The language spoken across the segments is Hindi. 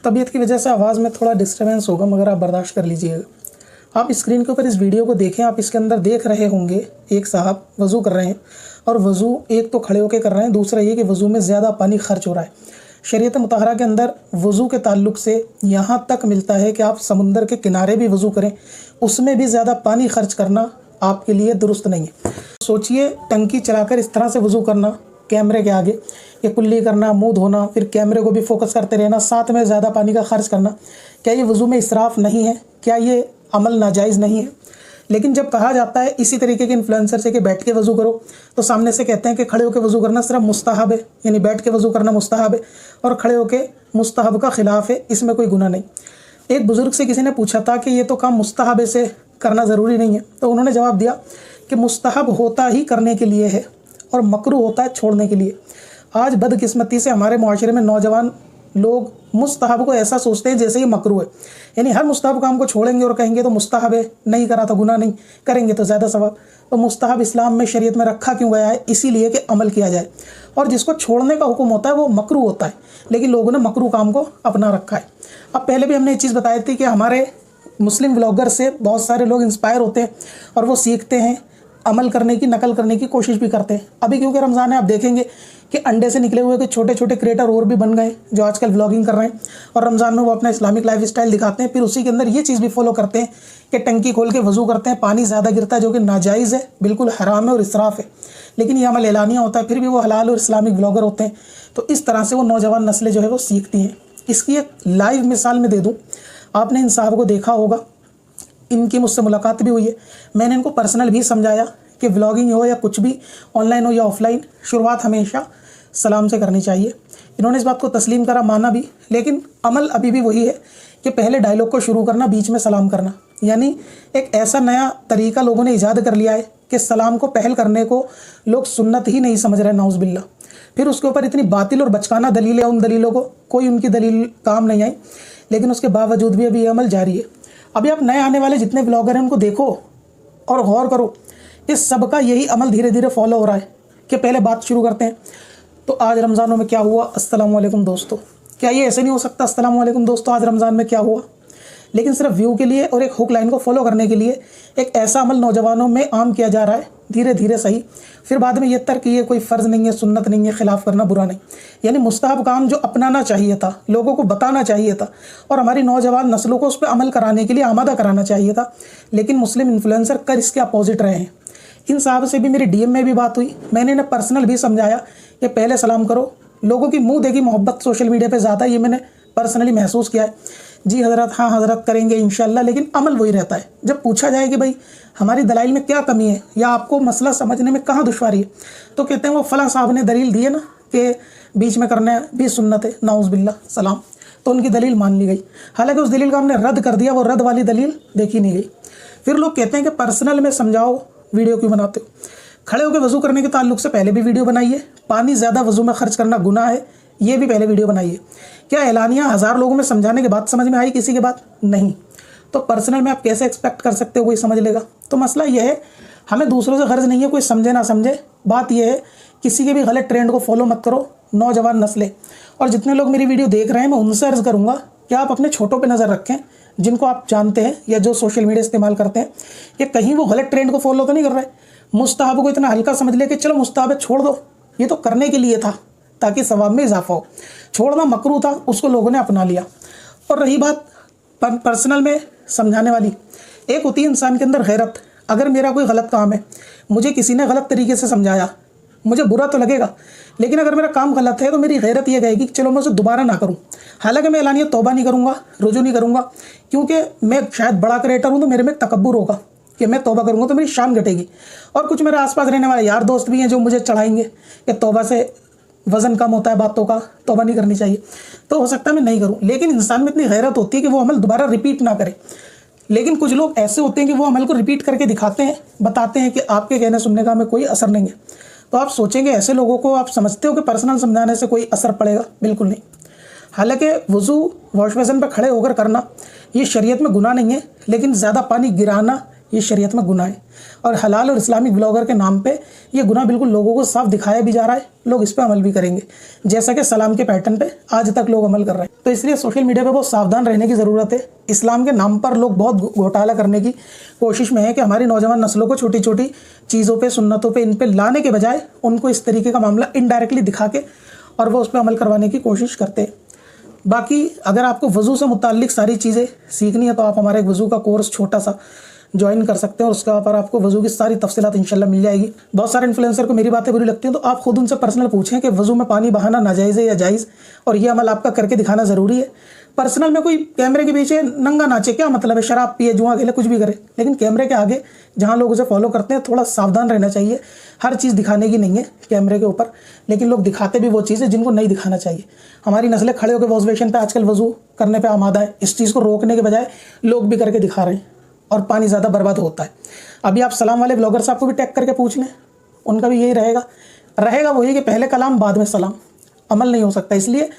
तबीयत की वजह से आवाज़ में थोड़ा डिस्टर्बेंस होगा, मगर आप बर्दाश्त कर लीजिएगा। आप स्क्रीन के ऊपर इस वीडियो को देखें, आप इसके अंदर देख रहे होंगे एक साहब वज़ू कर रहे हैं, और वज़ू एक तो खड़े होकर कर रहे हैं, दूसरा ये कि वज़ू में ज़्यादा पानी खर्च हो रहा है। शरीयत मुतहरा के अंदर वज़ू के ताल्लुक़ से यहाँ तक मिलता है कि आप समुंदर के किनारे भी वज़ू करें, उसमें भी ज़्यादा पानी खर्च करना आपके लिए दुरुस्त नहीं है। सोचिए, टंकी चलाकर इस तरह से वज़ू करना, कैमरे के आगे ये कुल्ली करना, मुंह धोना, फिर कैमरे को भी फोकस करते रहना, साथ में ज़्यादा पानी का खर्च करना, क्या ये वज़ू में इसराफ़ नहीं है? क्या ये अमल नाजायज़ नहीं है? लेकिन जब कहा जाता है इसी तरीके के इन्फ्लुएंसर से कि बैठ के वज़ू करो, तो सामने से कहते हैं कि खड़े होकर वज़ू करना सिर्फ मुस्तहब है, यानी बैठ के वज़ू करना मुस्तहब है और खड़े होकर मुस्तहब का ख़िलाफ़ है, इसमें कोई गुनाह नहीं। एक बुज़ुर्ग से किसी ने पूछा था कि ये तो काम मुस्तहब है से करना ज़रूरी नहीं है, तो उन्होंने जवाब दिया कि मुस्तहब होता ही करने के लिए है और मकरूह होता है छोड़ने के लिए। आज बदकिस्मती से हमारे माशरे में नौजवान लोग मुस्तहब को ऐसा सोचते हैं जैसे ये मकरूह है, यानी हर मुस्तहब काम को छोड़ेंगे और कहेंगे तो मुस्तहब है, नहीं करा तो गुनाह नहीं, करेंगे तो ज़्यादा सवाब। तो मुस्तहब इस्लाम में, शरीयत में रखा क्यों गया है? इसीलिए कि अमल किया जाए, और जिसको छोड़ने का हुक्म होता है वो मकरूह होता है, लेकिन लोगों ने मकरूह काम को अपना रखा है। अब पहले भी हमने ये चीज़ बताई थी कि हमारे मुस्लिम व्लॉगर से बहुत सारे लोग इंस्पायर होते हैं और वो सीखते हैं, अमल करने की, नकल करने की कोशिश भी करते हैं। अभी क्योंकि रमज़ान है, आप देखेंगे कि अंडे से निकले हुए कुछ छोटे छोटे क्रिएटर और भी बन गए जो आजकल व्लॉगिंग कर रहे हैं, और रमज़ान में वो अपना इस्लामिक लाइफ स्टाइल दिखाते हैं, फिर उसी के अंदर ये चीज़ भी फॉलो करते हैं कि टंकी खोल के वज़ू करते हैं, पानी ज़्यादा गिरता है जो कि नाजायज़ है, बिल्कुल हराम है और इसराफ़ है, लेकिन ये अमल एलानिया होता है, फिर भी वो हलाल और इस्लामिक व्लॉगर होते हैं। तो इस तरह से वो नौजवान नस्लें जो है वो सीखती हैं। इसकी एक लाइव मिसाल में दे दूँ, आपने इन साहब को देखा होगा, इनकी मुझसे मुलाकात भी हुई है, मैंने इनको पर्सनल भी समझाया कि व्लॉगिंग हो या कुछ भी, ऑनलाइन हो या ऑफलाइन, शुरुआत हमेशा सलाम से करनी चाहिए। इन्होंने इस बात को तस्लीम करा, माना भी, लेकिन अमल अभी भी वही है कि पहले डायलॉग को शुरू करना, बीच में सलाम करना, यानी एक ऐसा नया तरीका लोगों ने ईजाद कर लिया है कि सलाम को पहल करने को लोग सुन्नत ही नहीं समझ रहे, नाउज़ बिल्लाह। फिर उसके ऊपर इतनी बातिल और बचकाना दलीलें, उन दलीलों को कोई उनकी दलील काम नहीं आई, लेकिन उसके बावजूद भी अभी ये अमल जारी है। अभी आप नए आने वाले जितने ब्लॉगर हैं उनको देखो और गौर करो, इस सब का यही अमल धीरे धीरे फॉलो हो रहा है कि पहले बात शुरू करते हैं, तो आज रमज़ानों में क्या हुआ, अस्सलाम वालेकुम दोस्तों। क्या ये ऐसे नहीं हो सकता, अस्सलाम वालेकुम दोस्तों आज रमज़ान में क्या हुआ? लेकिन सिर्फ व्यू के लिए और एक हुक लाइन को फॉलो करने के लिए एक ऐसा अमल नौजवानों में आम किया जा रहा है, धीरे धीरे सही, फिर बाद में ये तर्क ये कोई फ़र्ज़ नहीं है, सुन्नत नहीं है, खिलाफ़ करना बुरा नहीं, यानी मुस्तहब काम जो अपनाना चाहिए था, लोगों को बताना चाहिए था और हमारी नौजवान नस्लों को उस पर अमल कराने के लिए आमादा कराना चाहिए था, लेकिन मुस्लिम इन्फ्लुएंसर कर इसके अपोजिट रहे हैं। इन साहब से भी मेरी डीएम में भी बात हुई, मैंने इन्हें पर्सनल भी समझाया कि पहले सलाम करो। लोगों की मुंह देखी मोहब्बत सोशल मीडिया पे ज़्यादा, ये मैंने पर्सनली महसूस किया है। जी हज़रत, हाँ हज़रत, करेंगे इंशाल्लाह, लेकिन अमल वही रहता है। जब पूछा जाए कि भाई हमारी दलाइल में क्या कमी है या आपको मसला समझने में कहाँ दुश्वारी है, तो कहते हैं वो फ़लाँ साहब ने दलील दी है ना कि बीच में करना भी सुन्नत है, नाउज़ बिल्लाह, सलाम, तो उनकी दलील मान ली गई। हालांकि उस दलील को हमने रद्द कर दिया, वो रद्द वाली दलील देखी नहीं गई। फिर लोग कहते हैं कि पर्सनल में समझाओ, वीडियो क्यों बनाते हो? खड़े होकर वज़ू करने के ताल्लुक से पहले भी वीडियो बनाइए, पानी ज़्यादा वज़ू में खर्च करना गुनाह है, ये भी पहले वीडियो बनाइए। क्या एलानिया 1000 लोगों में समझाने के बाद समझ में आई किसी के बाद? नहीं। तो पर्सनल में आप कैसे एक्सपेक्ट कर सकते हो कोई समझ लेगा? तो मसला यह है, हमें दूसरों से गर्ज नहीं है कोई समझे ना समझे, बात यह है किसी के भी गलत ट्रेंड को फॉलो मत करो, नौजवान नस्लें। और जितने लोग मेरी वीडियो देख रहे हैं, मैं उनसे अर्ज़ करूँगा कि आप अपने छोटों पर नज़र रखें, जिनको आप जानते हैं या जो सोशल मीडिया इस्तेमाल करते हैं, कि कहीं वो गलत ट्रेंड को फॉलो तो नहीं कर रहे। मुस्तहब को इतना हल्का समझ लिया कि चलो मुस्तहब छोड़ दो, ये तो करने के लिए था ताकि सवाब में इजाफा हो, छोड़ना मकरूह था, उसको लोगों ने अपना लिया। और रही बात पर्सनल में समझाने वाली, एक होती है इंसान के अंदर गैरत। अगर मेरा कोई गलत काम है, मुझे किसी ने गलत तरीके से समझाया, मुझे बुरा तो लगेगा, लेकिन अगर मेरा काम गलत है तो मेरी गैरत ये कहेगी कि चलो मैं उसे दोबारा ना करूं। हालांकि मैं एलानिया तौबा नहीं करूंगा, रुजू नहीं करूंगा, क्योंकि मैं शायद बड़ा क्रिएटर हूं, तो मेरे में तकब्बुर होगा कि मैं तौबा करूंगा तो मेरी शान घटेगी। और कुछ मेरे आसपास रहने वाले यार दोस्त भी हैं जो मुझे चढ़ाएंगे कि तौबा से वज़न कम होता है बातों का, तौबा नहीं करनी चाहिए, तो हो सकता है मैं नहीं करूँ। लेकिन इंसान में इतनी गैरत होती है कि वो अमल दोबारा रिपीट ना करे। लेकिन कुछ लोग ऐसे होते हैं कि वो अमल को रिपीट करके दिखाते हैं, बताते हैं कि आपके कहने सुनने का हमें कोई असर नहीं है। तो आप सोचेंगे ऐसे लोगों को आप समझते हो कि पर्सनल समझाने से कोई असर पड़ेगा? बिल्कुल नहीं। हालांकि वज़ू वॉश बेसिन पर खड़े होकर करना ये शरीयत में गुनाह नहीं है, लेकिन ज़्यादा पानी गिराना ये शरीयत में गुनाह है और हलाल और इस्लामिक ब्लॉगर के नाम पे ये गुनाह बिल्कुल लोगों को साफ दिखाया भी जा रहा है, लोग इस पे अमल भी करेंगे, जैसा कि सलाम के पैटर्न पे आज तक लोग अमल कर रहे हैं। तो इसलिए सोशल मीडिया पे बहुत सावधान रहने की ज़रूरत है। इस्लाम के नाम पर लोग बहुत घोटाला करने की कोशिश में है कि हमारी नौजवान नस्लों को छोटी छोटी चीज़ों पर, सुन्नतों पर, इन पर लाने के बजाय उनको इस तरीके का मामला इनडायरेक्टली दिखा के और वो उस पर अमल करवाने की कोशिश करते हैं। बाकी अगर आपको वज़ू से मुताल्लिक सारी चीज़ें सीखनी है तो आप हमारे एक वज़ू का कोर्स छोटा सा ज्वाइन कर सकते हैं और उसके ऊपर आपको वज़ू की सारी तफसीलात इंशाल्लाह मिल जाएगी। बहुत सारे इन्फ्लुएंसर को मेरी बातें बुरी लगती हैं तो आप खुद उनसे पर्सनल पूछें कि वज़ू में पानी बहाना नाजायज़ है या जायज़, और ये अमल आपका करके दिखाना ज़रूरी है। पर्सनल में कोई कैमरे के पीछे नंगा नाचे, क्या मतलब है, शराब पिए, जुआ खेले, कुछ भी करे, लेकिन कैमरे के आगे जहाँ लोग उसे फॉलो करते हैं थोड़ा सावधान रहना चाहिए। हर चीज़ दिखाने की नहीं है कैमरे के ऊपर, लेकिन लोग दिखाते भी वो चीज़ है जिनको नहीं दिखाना चाहिए। हमारी नस्लें खड़े होकर वॉश बेसिन पे आजकल वज़ू करने पे आमादा है। इस चीज़ को रोकने के बजाय लोग भी करके दिखा रहे हैं और पानी ज़्यादा बर्बाद होता है। अभी आप सलाम वाले ब्लॉगर साहब को भी टैग करके पूछ लें, उनका भी यही रहेगा वही कि पहले कलाम बाद में सलाम। अमल नहीं हो सकता, इसलिए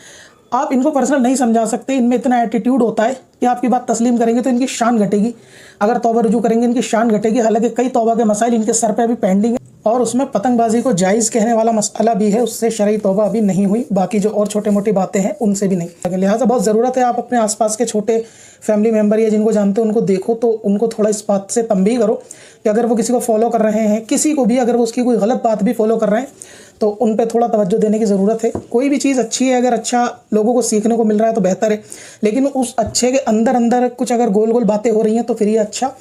आप इनको पर्सनल नहीं समझा सकते। इनमें इतना एटीट्यूड होता है कि आपकी बात तस्लीम करेंगे तो इनकी शान घटेगी, अगर तौबा रुजू करेंगे इनकी शान घटेगी। हालांकि कई तौबा के मसाइल इनके सर पे अभी पेंडिंग है और उसमें पतंगबाजी को जायज़ कहने वाला मसला भी है, उससे शरई तौबा अभी नहीं हुई। बाकी जो और छोटे मोटी बातें हैं उनसे भी नहीं। लिहाजा बहुत ज़रूरत है आप अपने आसपास के छोटे फैमिली मेम्बर या जिनको जानते हो उनको देखो तो उनको थोड़ा इस बात से तंबीह करो कि अगर वो किसी को फॉलो कर रहे हैं, किसी को भी अगर वो उसकी कोई गलत बात भी फॉलो कर रहे हैं तो उन पे थोड़ा तवज्जो देने की ज़रूरत है। कोई भी चीज़ अच्छी है, अगर अच्छा लोगों को सीखने को मिल रहा है तो बेहतर है, लेकिन उस अच्छे के अंदर अंदर कुछ अगर गोल गोल बातें हो रही हैं तो फिर ये अच्छा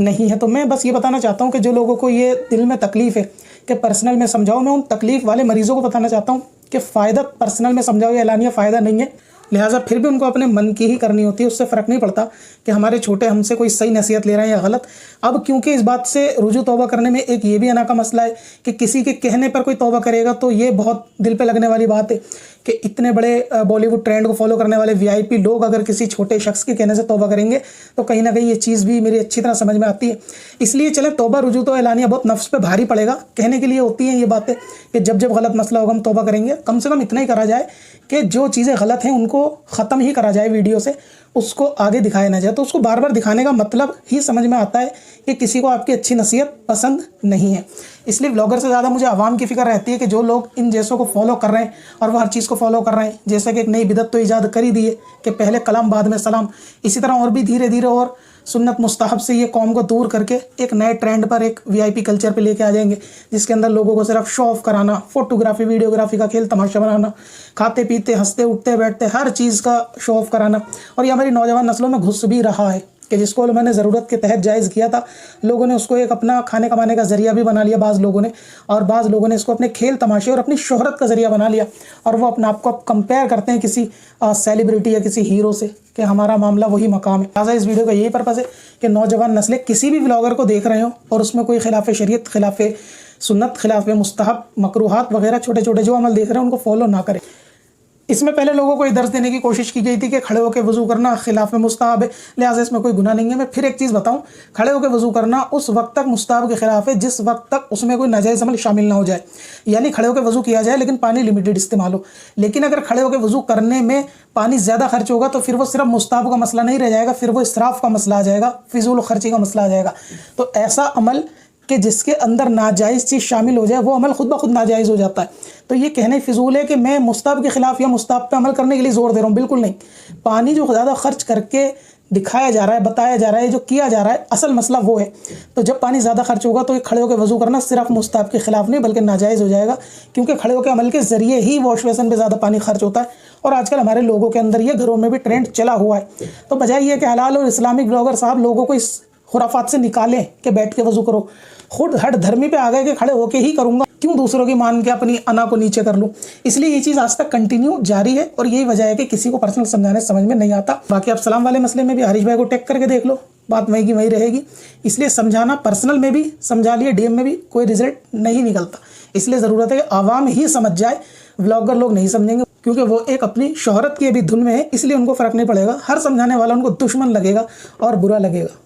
नहीं है। तो मैं बस ये बताना चाहता हूँ कि जो लोगों को ये दिल में तकलीफ़ है कि पर्सनल में समझाओ, मैं उन तकलीफ़ वाले मरीज़ों को बताना चाहता हूँ कि फ़ायदा पर्सनल में समझाओ या एलानिया फ़ायदा नहीं है। लिहाजा फिर भी उनको अपने मन की ही करनी होती है, उससे फ़र्क नहीं पड़ता कि हमारे छोटे हमसे कोई सही नसीहत ले रहे हैं या गलत। अब क्योंकि इस बात से रुजू तौबा करने में एक ये भी अना का मसला है कि किसी के कहने पर कोई तौबा करेगा तो ये बहुत दिल पे लगने वाली बात है कि इतने बड़े बॉलीवुड ट्रेंड को फॉलो करने वाले वीआईपी लोग अगर किसी छोटे शख्स के कहने से तौबा करेंगे तो कहीं ना कहीं ये चीज़ भी मेरी अच्छी तरह समझ में आती है। इसलिए चले तौबा रुजू तो एलानिया बहुत नफ्स पे भारी पड़ेगा, कहने के लिए होती हैं ये बातें कि जब जब गलत मसला होगा हम तौबा करेंगे। कम से कम इतना ही करा जाए कि जो चीज़ें गलत हैं उनको ख़त्म ही करा जाए वीडियो से, उसको आगे दिखाया ना जाए। तो उसको बार बार दिखाने का मतलब ही समझ में आता है कि किसी को आपकी अच्छी नसीहत पसंद नहीं है। इसलिए ब्लॉगर से ज़्यादा मुझे आवाम की फ़िक्र रहती है कि जो लोग इन जैसों को फॉलो कर रहे हैं और वो हर चीज़ को फॉलो कर रहे हैं, जैसे कि एक नई बिदत तो ईजाद कर ही दी है कि पहले कलाम बाद में सलाम, इसी तरह और भी धीरे धीरे और सुन्नत मुस्तहब से ये कौम को दूर करके एक नए ट्रेंड पर, एक वीआईपी कल्चर पे लेके आ जाएंगे जिसके अंदर लोगों को सिर्फ शो ऑफ कराना, फोटोग्राफी वीडियोग्राफी का खेल तमाशा बनाना, खाते पीते हंसते उठते बैठते हर चीज़ का शो ऑफ कराना। और ये हमारी नौजवान नस्लों में घुस भी रहा है कि जिसको मैंने ज़रूरत के तहत जायज़ किया था, लोगों ने उसको एक अपना खाने कमाने का ज़रिया भी बना लिया बाज़ लोगों ने, और बाज़ लोगों ने इसको अपने खेल तमाशे और अपनी शोहरत का ज़रिया बना लिया। और वो अपने आप को कंपेयर करते हैं किसी सेलिब्रिटी या किसी हीरो से कि हमारा मामला वही मकाम है। लिहाजा इस वीडियो का यही पर्पज़ है कि नौजवान नस्लें किसी भी ब्लॉगर को देख रहे हो और उसमें कोई खिलाफ शरीयत, खिलाफ सुन्नत, खिलाफ मुस्तहब, मकरूहात वगैरह छोटे छोटे जो अमल देख रहे हैं उनको फॉलो ना करें। इसमें पहले लोगों को ये दर्ज देने की कोशिश की गई थी कि खड़े होकर वज़ू करना खिलाफ में मुस्ताहब है, लिहाजा इसमें कोई गुनाह नहीं है। मैं फिर एक चीज़ बताऊं, खड़े होकर वज़ू करना उस वक्त तक मुस्ताहब के खिलाफ है जिस वक्त तक उसमें कोई नाजायज़ अमल शामिल ना हो जाए, यानी खड़े होकर वज़ू किया जाए लेकिन पानी लिमिटेड इस्तेमाल हो। लेकिन अगर खड़े होकर वज़ू करने में पानी ज़्यादा खर्च होगा तो फिर वो सिर्फ मुस्ताहब का मसला नहीं रह जाएगा, फिर वो इसराफ़ का मसला आ जाएगा, फिजूल खर्ची का मसला आ जाएगा। तो ऐसा अमल कि जिसके अंदर नाजायज़ चीज़ शामिल हो जाए वो अमल खुद ब खुद नाजायज़ हो जाता है। तो ये कहने फिजूल है कि मैं मुस्ताहब के ख़िलाफ़ या मुस्ताहब पे अमल करने के लिए ज़ोर दे रहा हूँ, बिल्कुल नहीं। पानी जो ज़्यादा खर्च करके दिखाया जा रहा है, बताया जा रहा है, जो किया जा रहा है, असल मसला वो है। तो जब पानी ज़्यादा खर्च होगा तो ये खड़े होकर वज़ू करना सिर्फ मुस्ताहब के ख़िलाफ़ नहीं बल्कि नाजायज़ हो जाएगा, क्योंकि खड़े होकर अमल के ज़रिए ही वॉश बेसिन पे ज़्यादा पानी खर्च होता है और आजकल हमारे लोगों के अंदर ये घरों में भी ट्रेंड चला हुआ है। तो बजाय ये कि हलाल और इस्लामिक ब्लॉगर साहब लोगों को इस खुराफात से निकालें कि बैठ के वज़ू करो, खुद हट धर्मी पे आ गए कि खड़े होके ही करूँगा, क्यों दूसरों की मान के अपनी अना को नीचे कर लूँ। इसलिए ये चीज़ आज तक कंटिन्यू जारी है और यही वजह है कि किसी को पर्सनल समझाने समझ में नहीं आता। बाकी आप सलाम वाले मसले में भी हरीश भाई को टैग करके देख लो, बात वहीं की वहीं रहेगी। इसलिए समझाना, पर्सनल में भी समझा लिए, डीएम में भी कोई रिजल्ट नहीं निकलता। इसलिए ज़रूरत है कि आवाम ही समझ जाए, व्लॉगर लोग नहीं समझेंगे क्योंकि वो एक अपनी शोहरत की अभी धुन में है, इसलिए उनको फ़र्क नहीं पड़ेगा। हर समझाने वाला उनको दुश्मन लगेगा और बुरा लगेगा।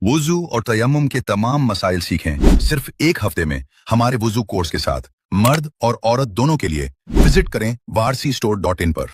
वुज़ू और तयम्मुम के तमाम मसाइल सीखें सिर्फ एक हफ्ते में हमारे वुज़ू कोर्स के साथ। मर्द और औरत दोनों के लिए विजिट करें warcstore.in पर।